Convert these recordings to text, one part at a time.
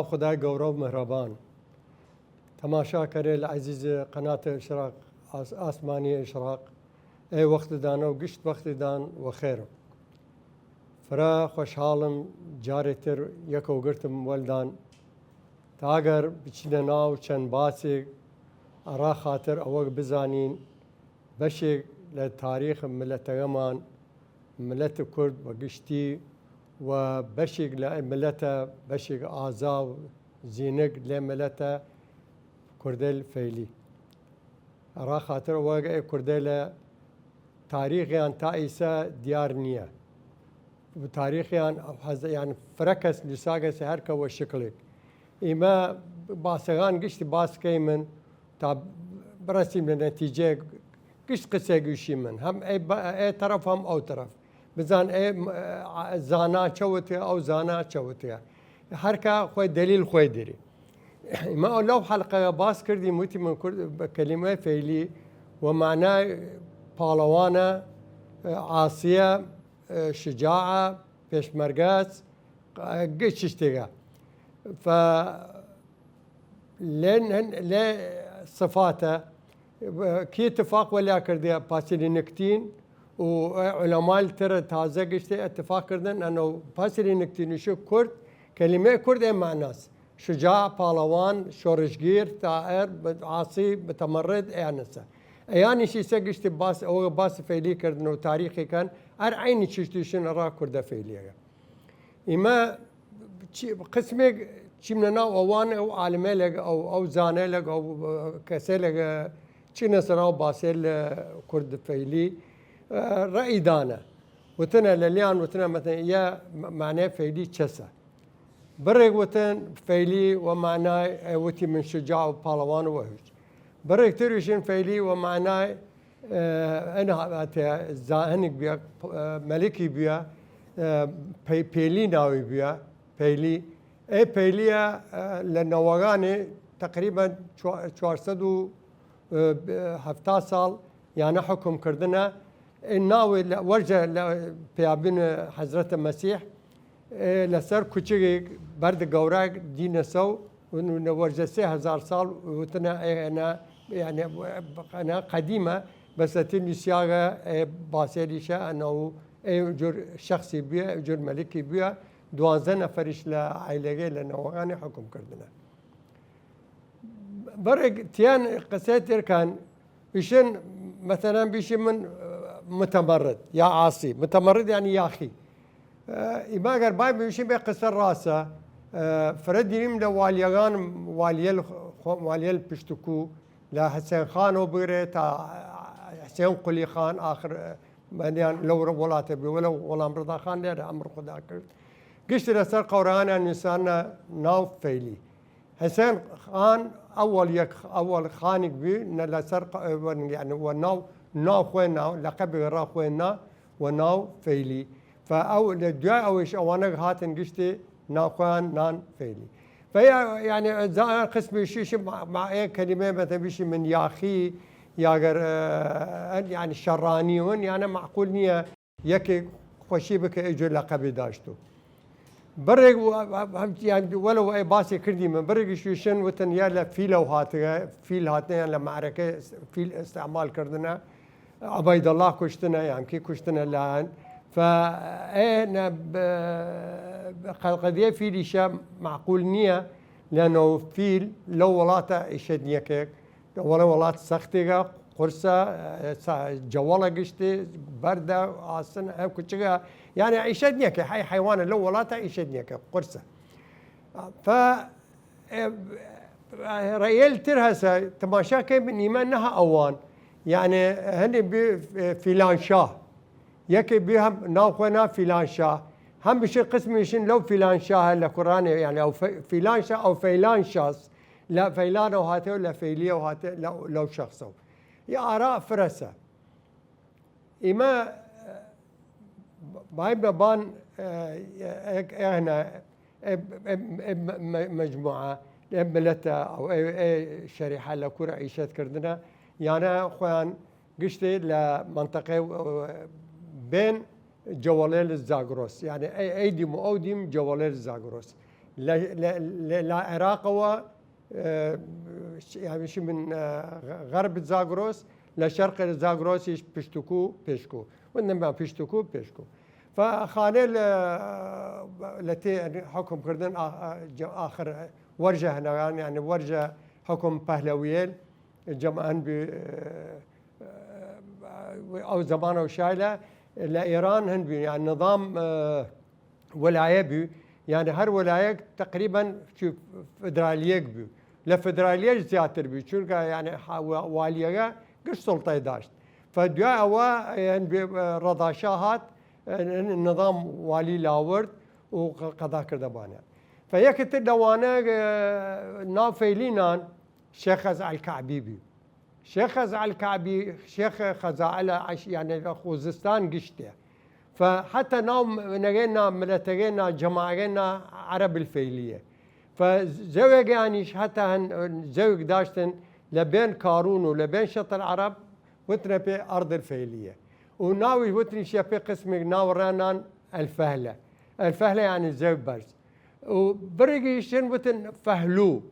بناو خدای گەورە و مهرەبان تەماشاکەرێ لە عەزیزە قەناتە ئیشراق ئاسمانی ئیشراق ئێ وەختدانە و گشت وەختدان وەخێرم فرا خۆشحاڵم جارێ تر یەکەو گرتم وەلدان تا ئەگەر بچینە ناو چەند باسێک ئەڕا خاتر ئەوە بزانین بەشێک لە تاریخ ملەتەکەمان ملەتی کورد بە گشتی و بەشێک لە ملەتە بەشێک ئازا و زیینک لێ ملەتە کوردێل فەیلی ئەڕا خاتر ئەوە کوردێ لە تاریخیان تا ئیسا دیار نییە تاریخیان یان فرەکەس لیساگەسە هەرکەوە شکلێک ئێمە باسەکان گشتی باسکەی من تا بڕستیم لە نەتیجەیەک گشت قسێگوشی من هەم ئێ تەرەف هەم ئەو تەرەف بزان ئێ زانا چەوتێ ئەو زانا چەوتەیە هەرکە خۆی دلیل خۆی دەری ئێمە لەو حەلقەیە باس کردیم وتی من کورد بە کەلیمەی فەیلی و معنای پاڵەوانە عاسیە شجاعە پێشمەرگەز گشت شتێکە لێ صفاتە کی اتفاق وەلا کردێ پاسیلی نکتین و علەمای ترە تازە گشتێ اتفاق کردن ئەنە پاسیلی نکتینیشو کورد کەلیمەی کورد ئێ معناس شجاع پاڵەوان شۆڕشگیر تائر عاسی متەمەڕد ئەیانەسە ئەیانیشی سە گشتی باس ئەوە باسی فەیلی کردن و تاریخیکەن هەر عینی چشتیشن ڕا کوردە فەیلیەکە ئێمە قسمێک چیم لە ناو ئەوانە ئەو عالمە لەگە ئەو زانە لەگە ئەو کەسێ لەگە چینە سەراو باسێ لە کورد فەیلی ڕەئیدانە وتنە لە لیان وتنە مەتەن یا معنای فەیلی چەسە بڕێک وتن فەیلی و معنای وتی من شجاع و پاڵەوان و هیچ بڕێک تریشن فەیلی و معنای هەنێک بێ مەلکی بێ پێلی ناوی بێ پەیلی ئەی پەیلیە لە نەوەگانی تقریبا 470 ساڵ یانە حکومکردنە ناوی وەرجە لە پیابین حەزرەتە مەسیح لەسەر کوچێک بەردە گەورە دینە سە و وەرجە 3000 ساڵ وتنە ئەنە قەدیمە بەسەتی نووسیاگە باسێریشە ئەنە و جور شخصی بووە جور مەلکی بووە 12 نەفەریش لە عیلەکەی لە نەوەکانی حکومکردنە بەڕێک تیان قسەی ترکان بیشن مثلا بیشی من متەمەڕد یا عاسی متەمەڕد یانی یاخی ئیما ئەگەر بای بویشی بێ قسە ڕاستە فرە دیریم لە والیەکان والیە پشتکو لە حسێن خانەوە بگرێت تا حسێن قولی خان ئاخر بەنیان لەو وڵاتە بێ وەلە وەڵام ڕداخان لێرە ئەمر خوددا کرد گشتی لەسەر قەورانە نووسانە ناو فەیلی حسێن خان ئەوەڵ خانێک بوو لەسەر وە ناو خوێنا لەقەبی ڕا خوێنا و ناو فەیلی فەو لە دوای ئەوەش ئەوانە هاتن گشتی ناوخۆیان نان فەیلی يعني قسمي شيء مع كلمة مثلا بشي من ياخي ياجر يعني شرانيون يعني معقول نية يكي خوشي بك اجوا لقب داشتو برق يعني ولو اي باسي كردي من برق شوشن وتن يا فيلو هاتها فيل هاتنا يعني معركة فيل استعمال كردنا عبيد الله كشتنا يعني كي كشتنا الان فأنا قضية فيل شام معقول نية لأنه فيل لو ولاته إشد نيكك ولا ولات سختيجا قرصة جوالة قشتي بردة عاصن كتشجع يعني إشد نيكك حيوان لو ولاته إشد نيكك قرصة ف رأيل ترهسة تماشاك من إيمانها أوان يعني هني بفلان شاه يكي بهم ناوخنا فلان شاه هم بشي قسم يشين لو فلان شاه القرآن يعني أو فلان شاه أو فيلان شاس لا فيلان أو هاته ولا فيلية وهاته لو شخصه يا آراء فرسة إما باي بان هنا مجموعة ملتا أو شريحة لكرة عيشت كردنا يعني خوان قشتي لمنطقة بين جواليل الزاغروس يعني ايديم واوديم جواليل الزاغروس للعراق هو يعني شي من غرب زاغروس لشرق زاغروس بيشتكو بيشكو وإنما بيشتكو بيشكو فخانل التي حكم كردن آخر ورجة هنا يعني ورجة حكم بهلويل جمعا ب أو زمانه وشايلة لإيران هن يعني نظام ولاية بي يعني هر ولاية تقريبا شوف فدرالية بي لا فدرالية زيادة بي شو يعني والية قش سلطة داشت فدعاء هو يعني رضاشاهات النظام والي لاورد وقضاء كردبانا فيكت الدوانا نافيلينان شيخ خزع الكعبي بي شيخ خزع الكعبي شيخ خزع يعني خوزستان قشته فحتى نوم نجينا ملتقينا جماعينا عرب الفيلية فزوج يعني حتى زوج داشتن لبين كارون ولبين شط العرب وتنا في أرض الفيلية وناوي وتني شيء في قسم ناورانان الفهلة الفهلة يعني زوج برز وبرقي شن وتن فهلو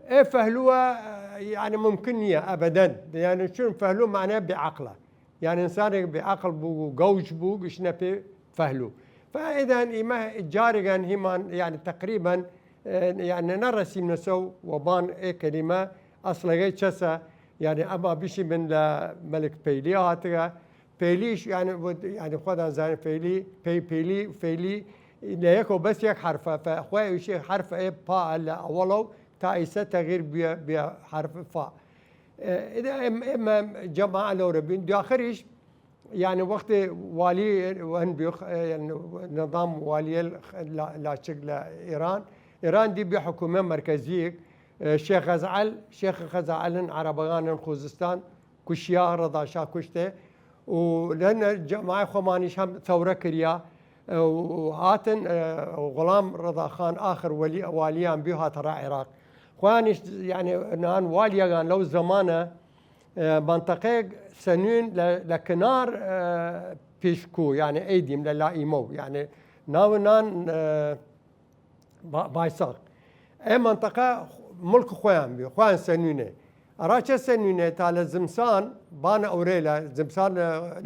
ايه فهلوها يعني ممكنية أبدا يعني شنو فهلو معناه بعقله يعني إنسان بعقل بو قوش بو قشنا في فهلو فإذا إما جارجان همان يعني تقريبا يعني نرسي نسو وبان إيه كلمة أصلا غير كسا يعني أما بشي من ملك بيلي هاتها بيليش يعني خدا زين بيلي لا يكو بس يك حرفه فأخوي شيء حرف إيه با اللي أولو تايسة تغيير بحرف فا إذا إما جماعة لو ربين داخريش يعني وقت والي وهن بيخ يعني نظام والي لا شكل إيران دي بحكومة مركزية شيخ غزعل عربغان خوزستان كشيا رضا شا كشته ولأن جماعة خمانيش هم ثورة كريا وهاتن غلام رضا خان آخر واليان بيها ترى العراق خوانيش يعني نان واليان لو زمانه منطقة سنين لكنار بيشكو يعني ايديم للايمو يعني نان بايساق اي منطقة ملك خوان سنينه أراچه سنينه تال زمسان بان أوريلا زمسان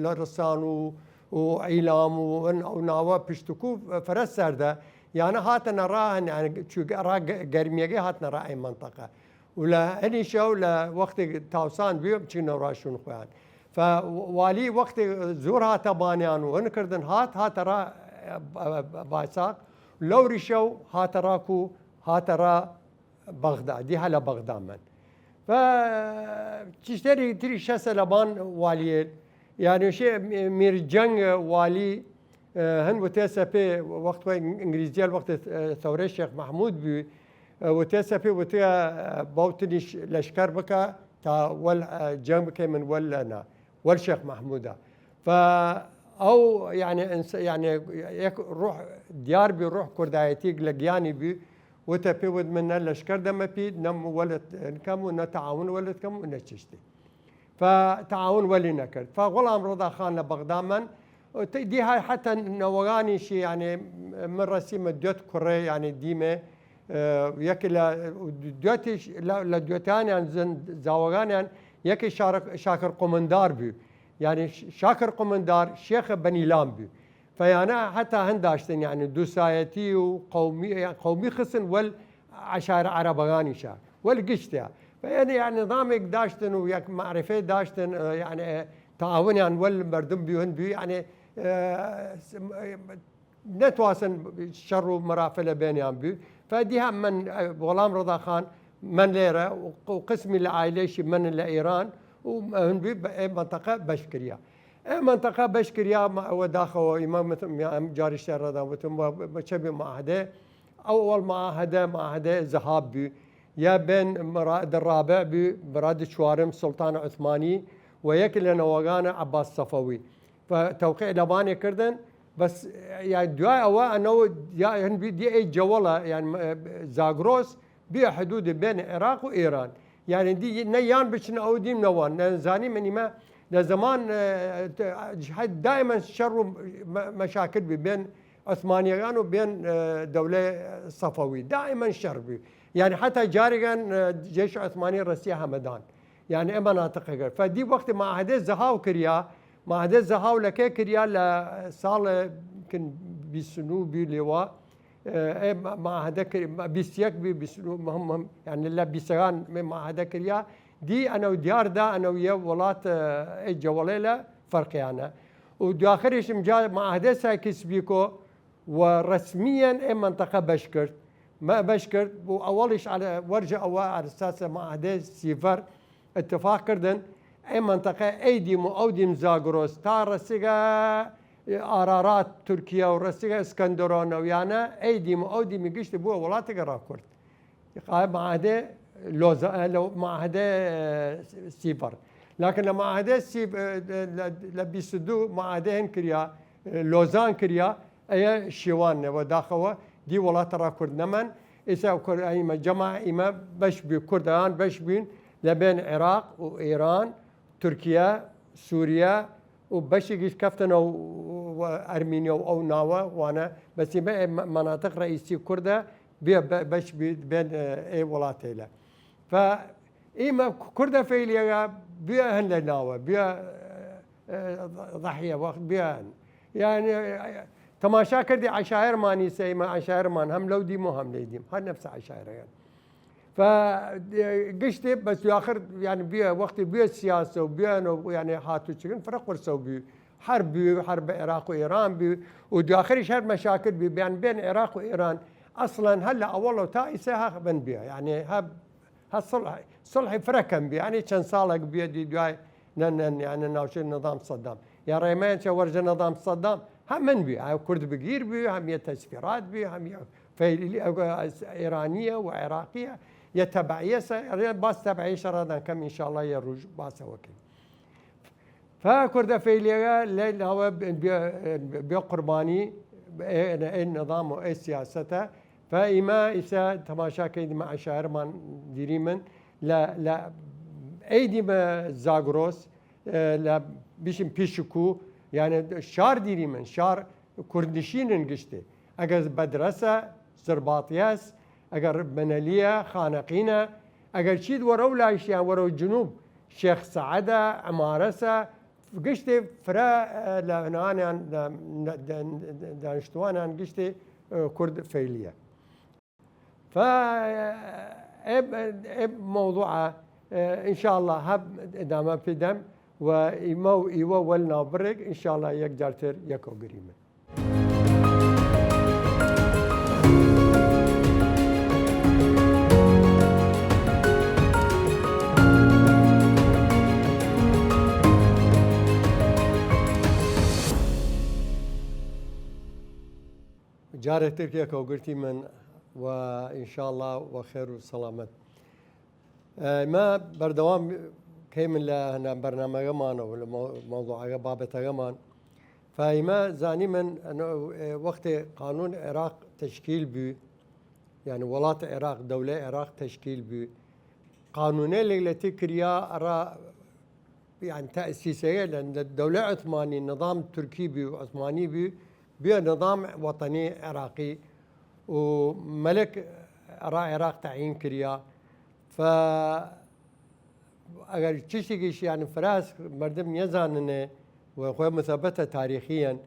لرسان وإعلام وناوا بيشتكو فرس سرده يعني هاتنا راهن يعني شو را قرميجي هاتنا راعي منطقة ولا هني شو لا وقت تاوسان بيوم كنا راشون خوان فوالي وقت زورها تبانيان ونكردن هات را بايساق لو ريشو هات راكو هات را بغداد دي هلا بغداد من فتشتري تري شاسة لبان والي يعني شيء ميرجنج والي هن وتسابي وقت انجليزيه الوقت ثوره الشيخ محمود بي وتسابي وتيا بوتنيش لشكر بكا تا ول جنبك من ولنا والشيخ محمود او يعني روح ديار بيروح كردايتي لقياني بي وتبي ود من لشكر دم بي نم ولد كم ونتعاون ولد كم ونشتي فتعاون ولي نكر فغلام رضا خان بغداد من دي هاي حتى نوغاني شي يعني من رسيم دوت كوري يعني ديمه يكلا دوتي لا دوتان يعني زاوغان يعني يكي شاكر قمندار بي يعني شاكر قمندار شيخ بني لام بي فيانا حتى هنداشتن يعني دوسايتي وقومي يعني قومي خصن والعشائر عربغاني شا والقشتها يعني نظامك داشتن وياك معرفه داشتن يعني تعاون يعني والمردم بيهن بي يعني نتواصل شر ومرافله بينهم بي فديها من غلام رضا خان من ليره وقسم العائلة من لايران ومن بي منطقه بشكريه منطقه بشكريه وداخل امام جاري الشهر رضا وتم معاهده اول معاهده ذهاب بي يا بين مراد الرابع بمراد شوارم سلطان عثماني ويكل نوغانا عباس صفوي فتوقيع لباني كردن بس يعني دعاء هو انه يعني دي اي جوله يعني زاغروس بها حدود بين العراق وايران يعني دي نيان بشنا او دي نوان زاني من ما لزمان دائما شر مشاكل بين عثمانيان وبين دولة صفوي دائما شربي يعني حتى جاريان جيش عثماني روسيا همدان يعني مناطق فدي وقت معاهدة زهاو كريا معاهدة زهاو لكي كريا لسال يمكن بيسنو بلواء معاهدة بيسيك بيسنو مهم يعني لا بيسغان معاهدة كريا دي انا وديار دا انا ويا ولات الجواليله فرق يعني وداخلش مجا معاهدة سايكس بيكو ورسميا منطقة بشكرت ما بشكرت واولش على ورجع على اساس معاهدة سيفر اتفاق كردن اي منطقة ايديم واوديم زاغروس تا رسيغا ارارات تركيا ورسيغا اسكندرون ويانا ايديم واوديم قشت بو ولات راكورت معاهدة لو معاهدة سيفر لكن لما معاهدة لبيسدو معاهدة كريا لوزان كريا اي شيوان وداخوا دي ولا ترى كرد نمن إذا أي جماعة إما بش بكردان بش بين لبين العراق وإيران تركيا سوريا وبش يجيش كفتنا وأرمينيا أو ناوا وأنا بس مناطق رئيسية كردة بش بين أي ولاتيلا فإما كردة فيليا بيا هن ناوا بيا ضحية وقت بيا يعني تماشا كردي عشائر ماني سيما عشائر مان هم لو ديم وهم ليديم هذا نفس عشائر يعني فقشتي بس اخر يعني بيا وقت بيا السياسه وبيا يعني هاتو تشكن فرق ورسو بي حرب العراق وايران بي وداخل شهر مشاكل بين العراق وايران اصلا هلا اول تائسه بن بيا يعني صلح فركم بي يعني كان صالح بيا دي يعني ناوشي نظام صدام يا ريمان شو ورجه نظام صدام هم من بي كرد بقير بي هم تسفيرات بي هم إيرانية وعراقية يتبعية باس تبعية شرادان كم إن شاء الله يروج باس وكل فكرد فيليا لين هو بقرباني النظام والسياسة فإما إذا تماشا كيد مع شاعر من ديريمن لا أيدي ما زاغروس لا بيشم بيشكو يعني شار ديري من شار كردشين انقشتي اگر بدرسة سرباطياس اگر منالية خانقينة اگر شيد ورو لايشيان ورو الجنوب شيخ سعدة عمارسة قشتي فرا لعنانا دانشتوانا قشتي كرد فيلية ف موضوع ان شاء الله هب دام في دم وإيمو إيوا ولنا برق إن شاء الله يقدر يكو قريمة جارة تركيا كو قرتي من وإن شاء الله وخير وسلامة ما بردوام كيمن لهنا برنامج غمان ولا موضوع بابة غمان فإما زاني من أنه وقت قانون العراق تشكيل بي يعني ولاة العراق دولة العراق تشكيل بي قانونين اللي تكريا أرى يعني تأسيسية لأن الدولة العثمانية النظام التركي بي وعثماني بي نظام وطني عراقي وملك العراق تعيين كريا ف اگر تشتكيش يعني فراس مردم يزاننه وهو مثبته تاريخيا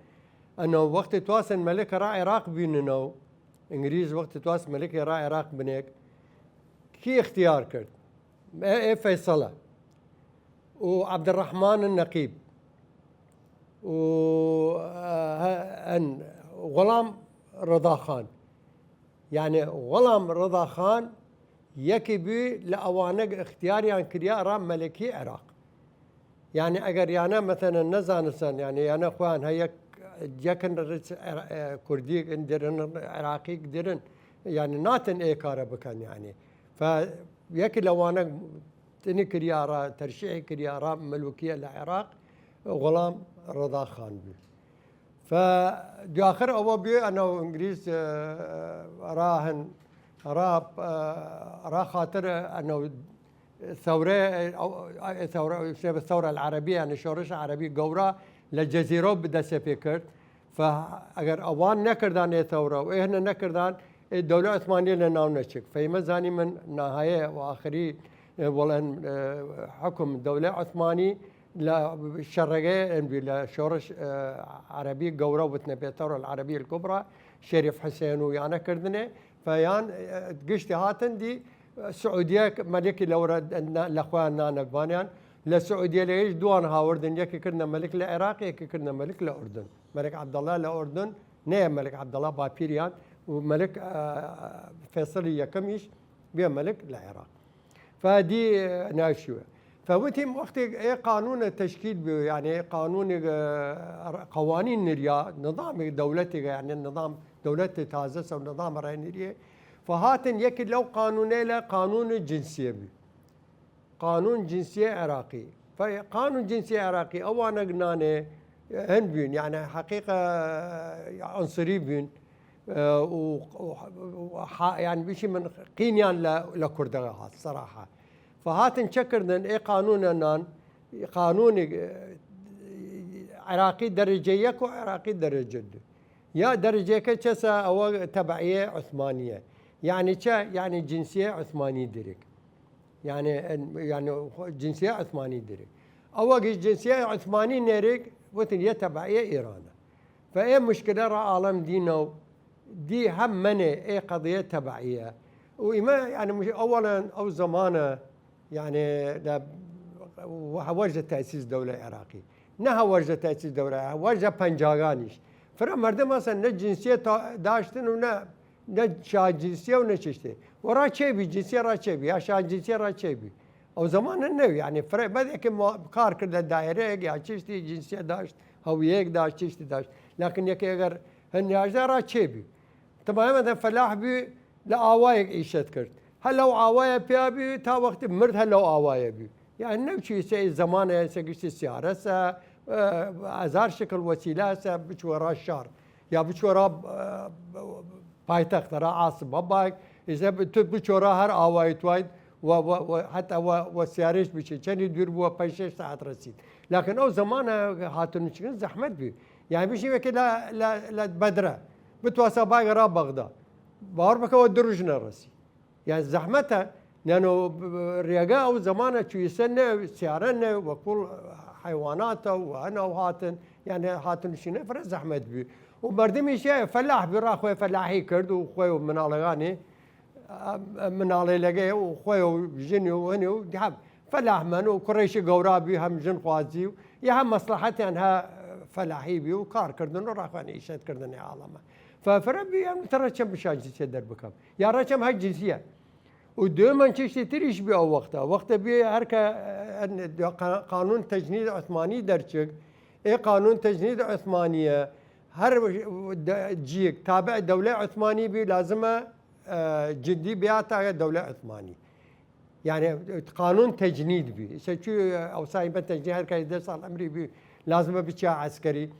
انه وقت تواصل ملك راعي عراق بيننا انجليز وقت تواصل ملك راعي عراق بنيك كي اختيار كرد ايه فيصله وعبد الرحمن النقيب وغلام رضا خان يعني غلام رضا خان يكبي لأوانق اختياري عن كريا رام ملكي عراق يعني أجر يعني مثلا نزانسن يعني أنا أخوان هيك جاكن كردي درن عراقي درن يعني ناتن إيه كاربكان يعني فيك لأوانق تني كريا را ترشيح كريا رام ملوكية العراق غلام رضا خان بي فدي آخر أبو بي أنا إنجليز راهن را خاطر انه الثوره العربيه يعني شورش عربي قورا للجزيره بدا سفكر فاگر اوان نکردن ای ثوره و ایهن نکردن الدولة العثمانية لنا ونشك فيما زاني من نهاية وآخري والان حكم الدولة العثماني لا شرقة لا شورش عربي قورة وتنبي الثورة العربية الكبرى شريف حسين ويانا كردنا فيان قشتي هاتن دي السعودية ملك الأوراد الأخوان نقبانيان للسعودية ليش دوان هاوردن يكي كنا ملك العراق يكي كنا ملك الأردن ملك عبد الله الأردن نعم ملك عبد الله بابيريان وملك فيصل يكميش بيا ملك العراق فدي ناشوه فوتهم وقت ايه قانون التشكيل يعني قانون قوانين نريا نظام دولتي يعني النظام دولتي تازس او نظام رينيريا فهاتن يكد لو قانون له قانون الجنسيه بي قانون جنسيه عراقي فقانون جنسيه عراقي اوانا قنانه هن بين يعني حقيقه عنصري بين يعني بشي من قينيان لكردغات صراحه فهاتن شكرنا اي قانوننا قانون عراقي درجه يك وعراقي درجه دو يا درجه كسا او تبعيه عثمانيه يعني يعني جنسيه عثماني درك يعني جنسيه عثماني درك او جنسيه عثماني نرك وتن تبعيه ايران فاي مشكله را عالم دينو دي هم منه اي قضيه تبعيه وما يعني اولا او زمانه يعني وجه تأسيس دولة عراقية نها وجه تأسيس دولة وجه بنجاغانيش فرا مردم مثلا نه جنسية داشتن و نه شاه جنسية و نه چشته ورا چه بي جنسية را چه بي يا شاه جنسية را چه بي او زمان نه يعني فرق بدأ که کار کرده دائره یا چشتی جنسية داشت هویه داشت چشتی داشت لكن یکی اگر هنیاجده را چه بي تماما مثلا فلاح بي لآوائك عيشت کرد هلو عوايا بيابي تا وقت مرد هلو عوايا بي يعني نوشي سي زمانه سيقشتي السيارة سا ازار شكل وسيلة سا بشورا الشهر يا بشورا بايتخت را عاصمة بايك اذا بشورا هر عوايا توايد وحتى والسياريش بشي كان يدير بوا 5 ساعات رسيد لكن او زمانه هاتون شكل زحمت بي يعني بشي وكي لا بدرة بتواسا بايك را بغداد بار بك ودرجنا رسي يعني زحمتها لانه الرياقة او زمانه شو يسنى سيارنا وكل حيواناته وانا وهاتن يعني هاتن شنو فرق زحمت بي وبردمي شيء فلاح برا خوي فلاحي كرد وخوي من علغاني من على لقي وخوي جني وهني ودحب فلاح من وكريش قورابي هم جن خوازي يا هم مصلحتي انها فلاحي بي وكار كردن وراح يشد كردن عالمه ففربي يعني ترى كم بشان جنسيه دربكم يا رجل هاي جنسيه ودائما تشتي تريش بي او وقتها بي هركا قانون تجنيد عثماني درجك اي قانون تجنيد عثمانيه هر جيك تابع دوله عثماني بي لازمه جدي بياتا دوله عثماني يعني قانون تجنيد بي شو او سايبه تجنيد هركا يدرس على الامري بي لازمه بشا عسكري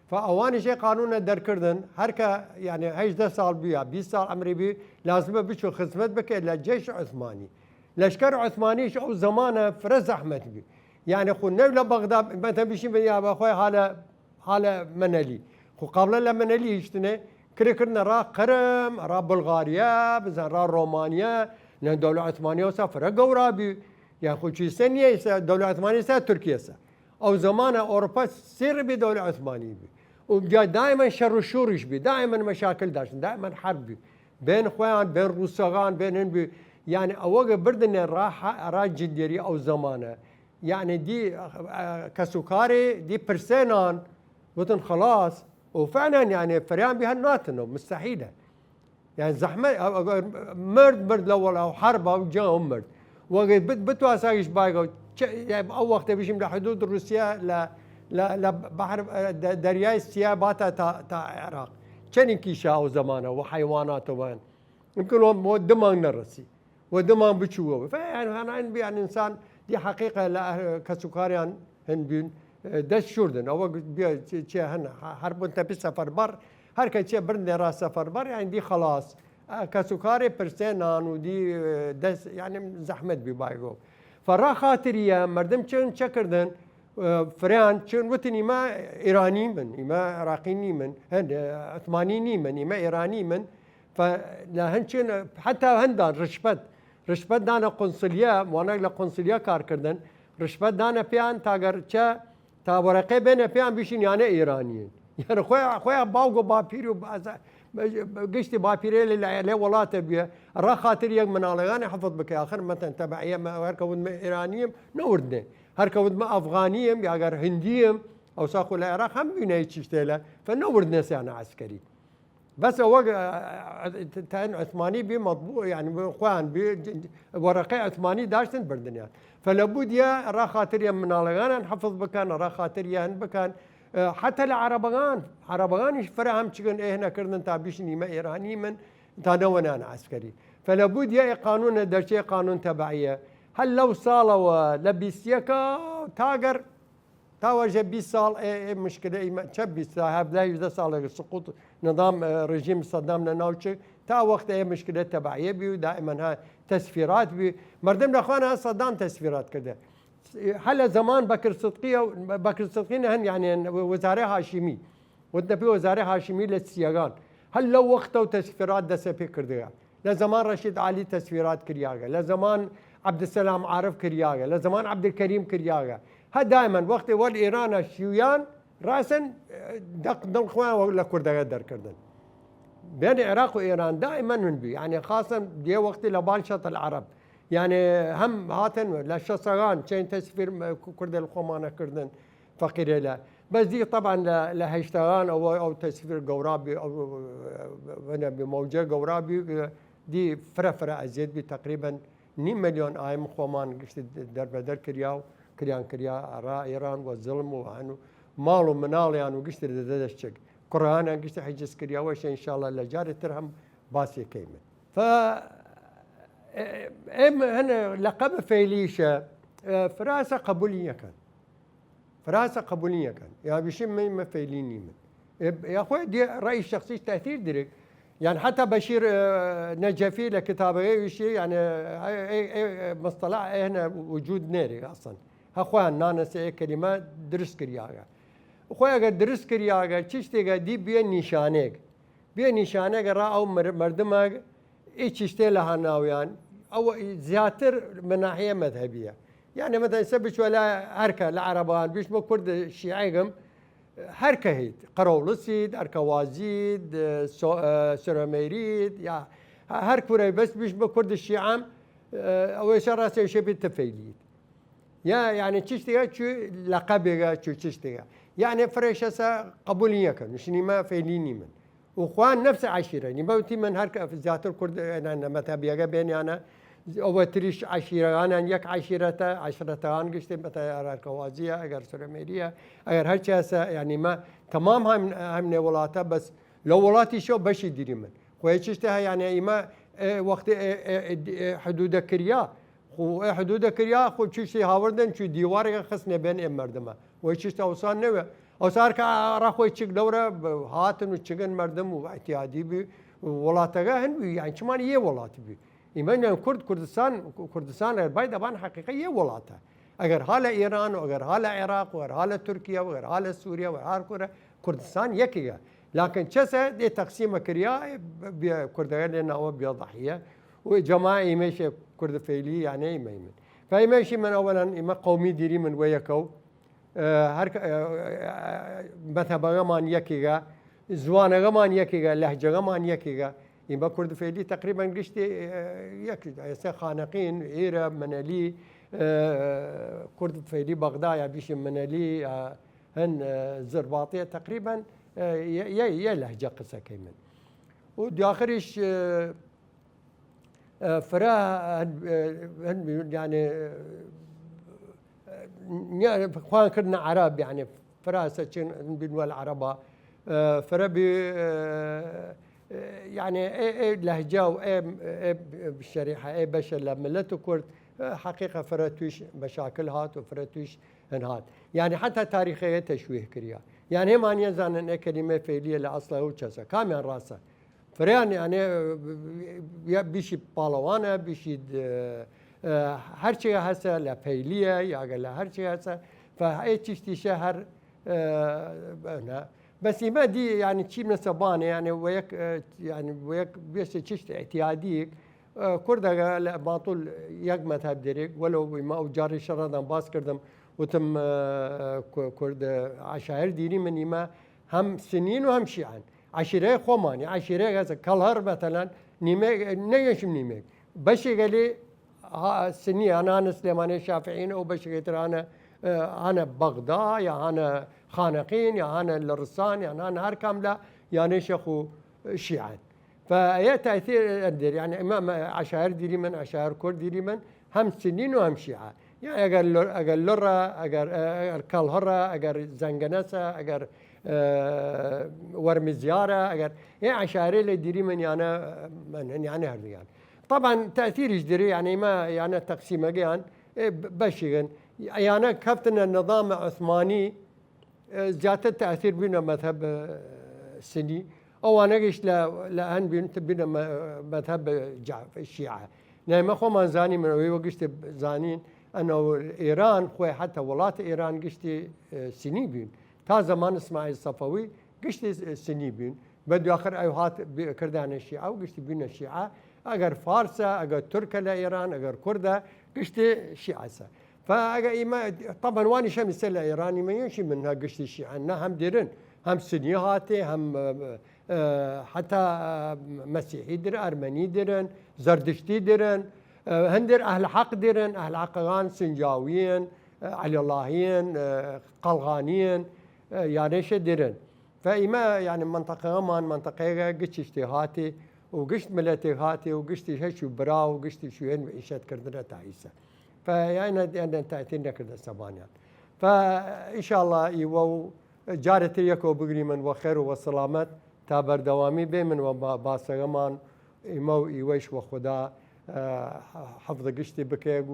فاواني شيء قانون دركردن هركا يعني 18 سال بيا 20 سال عمري بي لازمه بشو خدمت بك للجيش العثماني لشكر عثماني او زمانه فرز احمد بي يعني خو نبلا بغداد مثلا بشي يا اخوي حاله منلي خو قبل لا منلي يشتني كركرنا را قرم را بلغاريا بزن را رومانيا لان الدوله العثمانيه وسافر قورابي يا اخو شي سنيه الدوله العثمانيه تركيا او زمانه اوروبا سر بدوله عثمانيه بي ودائما شر وشورش بي دائما مشاكل داشت دائما حرب بي بين اخوان بين روسغان بين بي يعني اوقع بردن راح جديري او زمانه يعني دي كسكاري دي برسنان وطن خلاص وفعلا يعني فريان بها الناتنو مستحيله يعني زحمه مرد الاول او حرب او جاء مرد وقت بتواسايش بايقو يعني او وقت بيشم لحدود روسيا لبحر درياي السيابات تاع العراق كان كيشا او زمانه وحيوانات وين يمكن هو دمان نرسي ودمان بتشوفه فيعني انا يعني انسان دي حقيقه كسكاريان هنبين دش شوردن او بي هن حرب انت بسفر بر هر كي برن راس سفر بر يعني دي خلاص كسكاري برسنان ودي دس يعني زحمت ببايقو فرا خاطريه مردم چن چکردن فريان شون وتني ما إيراني من ما عراقي من هن عثماني من ما إيراني من فلا هنشن حتى هندان رشبت دانا قنصلية وانا لقنصلية كار كردن رشبت دانا بيان تاگر چا تا ورقه بين بيان بيشين يعني إيرانيين يعني خويا باوغو بابيرو قشتي بابيري اللي ولاته بيه را خاطر يق من علغاني حفظ بك آخر مثلا تبعية ما هركود ما إيرانيين نوردني هركود ما أفغانيين يا أجر هنديين أو ساقوا العراق هم بيناي تشتيله فنوردني سيانا عسكري بس هو تان عثماني بمطبوع يعني اخوان ورقه عثماني داشتن بردنيان فلابد يا را خاطر يا من علغان نحفظ بكان را خاطر يا بكان حتى العربغان فرهم تشكن هنا كردن تابيشني ما ايراني من تانونا عسكري فلابد يا قانون درشي قانون تبعيه هل لو صالوا لبيسيكا تاجر تاوجه 20 سال مشكله تشبي صاحب لا يجوز سال سقوط نظام رجيم صدام ناوتش تا وقت مشكله تبعيه بي دائما ها تسفيرات بي مردم اخوانا صدام تسفيرات كده هلا زمان بكر صدقي هن يعني وزاره هاشمي ودنا في وزاره هاشمي للسياغان هل لو وقته تسفيرات دسه فكر لا زمان رشيد علي تسفيرات كرياغا لا زمان عبد السلام عارف كرياغا لا زمان عبد الكريم كرياغا ها دائما وقت والإيران الشيوعيان راسا دق خوان ولا كردها در كردن بين العراق وإيران دائما من بي يعني خاصة دي وقت لبانشط العرب يعني هم هاتن لا شصران شين تسفير كرد الخمانة كردن فقير لا بس دي طبعا لا هيشتغان او تسفير قورابي او هنا بموجة قورابي دي فرا ازيد بي تقريبا 2 مليون آيم خمان قشت در بدر كرياو كريا را إيران والظلم وعنو مالو منال يعني وقشت ددشك قرآن قشت حجز كريا وش إن شاء الله لجار ترهم باسي كيمن ف هنا لقب فيليشة فراسة قبولية كان يعني بشم ما فيليني من يا أخوي دي رأي الشخصي تأثير درك يعني حتى بشير نجفي لكتابه شيء يعني مصطلح هنا وجود ناري أصلا اخوان نانس كلمات درس كرياغا اخويا قد درس كرياغا تشتي دي بين نشانه را او مردمه تشتي لها ناويان او زياتر من ناحيه مذهبيه يعني مثلا سبش ولا هركه العربان بيش كرد الشيعيهم هركه هيد قرولسيد اركوازيد سرميريد يا هركوري بس بيش كرد الشيعام او شراسه شبه تفيليد يا يعني تشتغل شو لقبها شو تشتغل يعني فريشة قبولية كان مشني ما فيليني من وإخوان نفس عشيرة يعني بوتي من هرك في ذات الكرد أنا متى بيجا بيني أنا أو تريش عشيرة أنا يك عشرة أنا قشت متى أراك وازية أجر سرميرية أجر هالشيء يعني ما تمام هم ولاته بس لو ولاتي شو بش يدري من خويشتها يعني ما وقت حدود كريا خو حدود كريا خو تشي هاوردن شو ديوار خصنا بين مردمه ويشت اوسان نو اوسار كا راخو يشك دوره هاتن وشكن مردم واعتيادي بي ولاتها هن يعني شمان يه ولات بي ايمان كردستان بايد بان حقيقيه ولاتها اگر حال ايران واگر حال عراق واگر حال تركيا واگر حال سوريا واگر كردستان يكيا لكن چسه دي تقسيم كريا كردغان لنا بضحيه وجماعي ماشي كرد فيلي يعني يمين فيمشي من اولا اما قومي ديري من ويكو هر مثلا غمان يكيغا زوان غمان يكيغا لهجه غمان يكيغا اما كرد فيلي تقريبا قشتي يكي خانقين ايرا منالي كرد فيلي بغداد بيش منالي هن زرباطيه تقريبا يا لهجه قصه كيمن وداخرش فراه يعني خوان كنا عرب يعني فراسة بنوا العربة فربي يعني لهجة بالشريحة بشر لملته كرد حقيقة فراتوش مشاكل هات وفراتوش هات يعني حتى تاريخية تشويه كريا يعني ما يزن ان كلمة فعلية لأصله وكذا كامل راسه فريان يعني بيشي بالوانا بيشي هر شيء هسه لفعلية يا قال هر شيء هسه فهي تشتي شهر بس ما دي يعني تشي من سبانه يعني وياك يعني وياك بيش تشتي اعتياديك كردا ما طول يقمت هبدريك ولو ما جاري شردان باس كردم وتم كرد عشائر ديني مني ما هم سنين وهم شيعان عشيرة خوماني عشيرة هذا كالهر مثلا نيمك نيشم نيمك بشي قالي سني أنا سليماني شافعين أو بشي أنا بغداد يا أنا خانقين يا أنا الرسان يا أنا هر كاملة يعني شيخو شيعان فهي تأثير أدر يعني إمام عشائر ديري من عشائر كرد ديري من هم سنين وهم شيعة يعني أجر لرة أجر كالهرة أجر زنجنسة أجر ورم زيارة أجر يعني عشائر اللي ديري من يعني هذا يعني طبعا تأثير جدري يعني ما يعني تقسيم يعني بشيغن يعني كفتنا النظام العثماني زيادة التأثير بنا مذهب السني أو أنا قش لأن بنا مذهب الشيعة لما خو ما زاني من أوي وقشت زانين أنه إيران خوي حتى ولاة إيران قشت سني بين تا زمان إسماعيل الصفوي قشت سني بين بدو آخر أيوهات كردان الشيعة وقشت بين الشيعة أجر فارسة أجر تركيا لإيران أجر كردة قشت شيعة فأجا طبعا واني شمس الإيراني ما يمشي منها قشت الشيعة هم ديرن هم سنيهاتي هم حتى مسيحي درن أرمني درن زردشتي درن هندر أهل حق درن أهل حقان سنجاويين علي اللهيين قلغانيين يعني درن فإما يعني منطقة ما منطقة قشت اشتهاتي وقشت ملتي هاتي وقشت هشو براو وقشت شو هن معيشات كردنا تعيسة فيعني أنا تأثيرنا كرد السبانيان فإن شاء الله يو جارتي يكو بقري من وخير والسلامات تابر دوامي بمن وباسغمان إمو يويش وخدا حفظ قشتي بكيق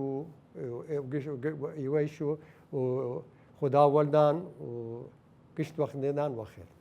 ويويشو وخدا ولدان وقشت وخدان وخير